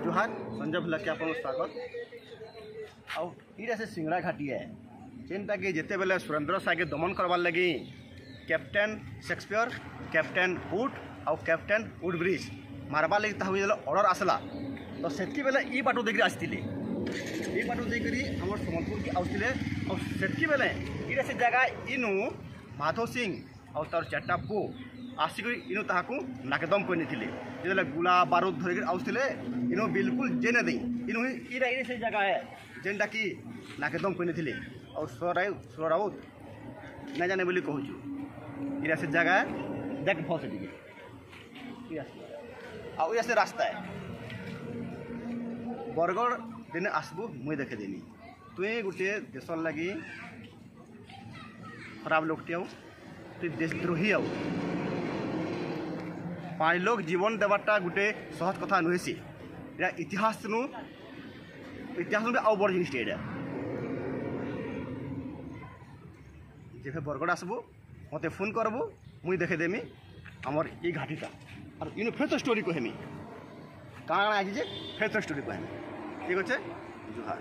जोहार संजय भुला के आपन स्वागत। आईटा से सिंगड़ा घाटी है जेनटा कि जिते बेले सुरेंद्र साय के दमन करवार लगी कैप्टेन शेक्सपियर, कैप्टेन वुड और कैप्टेन वुडब्रिज मारबार लगी ऑर्डर आसला। तो से बेले ई बाटू देखिए आसती ये बाटू देखिए आम सम्बलपुर के आसते और से बेले इटा से जगह इनु माधव सिंह और तार चार्टा पु आसिक इनु ताकू नाकेदम कर जो गुला बारूद धरिक आसते इनु बिल्कुल जेने दी इनु इरा से जगह है जेनटा कि नाकेदम कर और स्वराउत नहीं जाने बोली कहूँ इरा से जगह देख भल से आउ से रास्ता है बरगढ़ दिने आसबू मुई देखे देनी तुई गोटे देशर लगी खराब लोगटे आउ तु देशद्रोही आउ 5 लोग जीवन देवाटा गोटे सहज कथा नुहेसी इतिहास में आउ बड़ जिनिस जब बरगढ़ आसबू मत फोन करबू मुई देखे देमी आमर ये घाटीटा और इन फेर तो स्टोरी कहमी काण आज जे फेर तो स्टोरी कहमी ठीक अच्छे। जुहार।